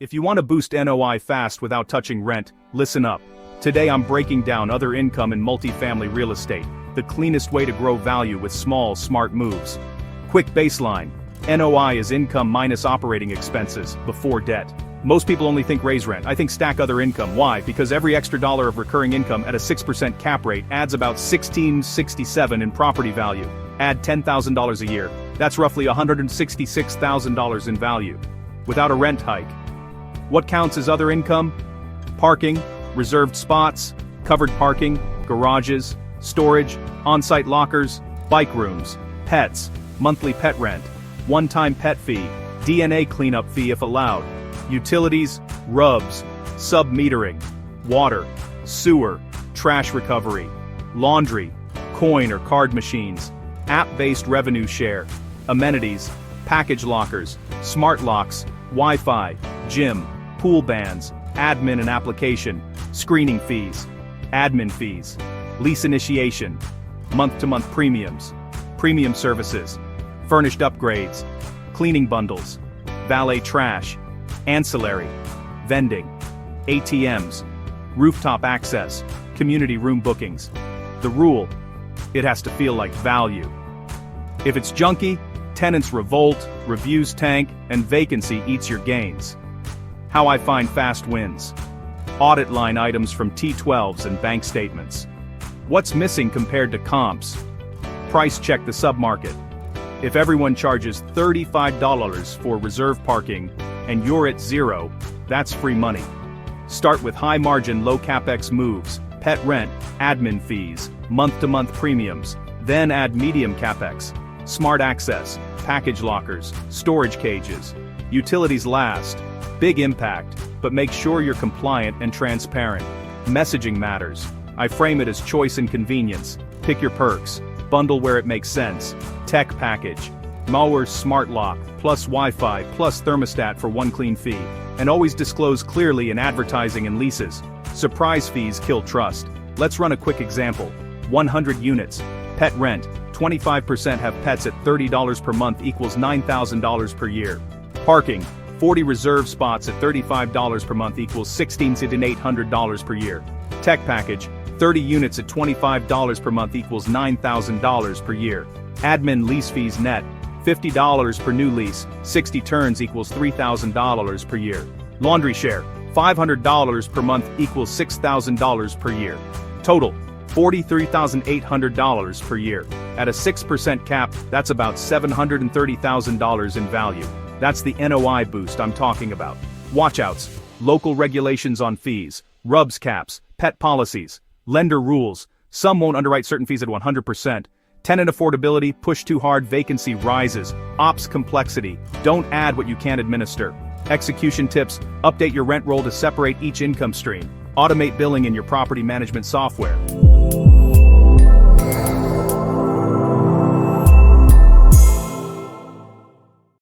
If you want to boost NOI fast without touching rent, listen up. Today I'm breaking down other income in multifamily real estate, the cleanest way to grow value with small, smart moves. Quick baseline. NOI is income minus operating expenses, before debt. Most people only think raise rent. I think stack other income. Why? Because every extra dollar of recurring income at a 6% cap rate adds about $1667 in property value. Add $10,000 a year. That's roughly $166,000 in value. Without a rent hike. What counts as other income? Parking, reserved spots, covered parking, garages, storage, on-site lockers, bike rooms, pets, monthly pet rent, one-time pet fee, DNA cleanup fee if allowed, utilities, rubs, sub-metering, water, sewer, trash recovery, laundry, coin or card machines, app-based revenue share, amenities, package lockers, smart locks, Wi-Fi, gym, pool bands, admin and application, screening fees, admin fees, lease initiation, month-to-month premiums, premium services, furnished upgrades, cleaning bundles, valet trash, ancillary, vending, ATMs, rooftop access, community room bookings. The rule: it has to feel like value. If it's junky, tenants revolt, reviews tank, and vacancy eats your gains. How I find fast wins. Audit line items from T12s and bank statements. What's missing compared to comps? Price check the submarket. If everyone charges $35 for reserve parking and you're at zero, that's free money. Start with high margin, low capex moves, pet rent, admin fees, month-to-month premiums, then add medium capex, smart access, package lockers, storage cages. Utilities last. Big impact, but make sure you're compliant and transparent. Messaging matters. I frame it as choice and convenience. Pick your perks. Bundle where it makes sense. Tech package. Mauer's smart lock, plus Wi-Fi, plus thermostat for one clean fee. And always disclose clearly in advertising and leases. Surprise fees kill trust. Let's run a quick example. 100 units. Pet rent. 25% have pets at $30 per month equals $9,000 per year. Parking. 40 reserve spots at $35 per month equals $16,800 per year. Tech package. 30 units at $25 per month equals $9,000 per year. Admin lease fees net. $50 per new lease, 60 turns equals $3,000 per year. Laundry share. $500 per month equals $6,000 per year. Total. $43,800 per year. At a 6% cap, that's about $730,000 in value. That's the NOI boost I'm talking about. Watchouts. Local regulations on fees, rubs caps, pet policies, lender rules. Some won't underwrite certain fees at 100%. Tenant affordability, push too hard, vacancy rises. Ops complexity, don't add what you can't administer. Execution tips, update your rent roll to separate each income stream. Automate billing in your property management software.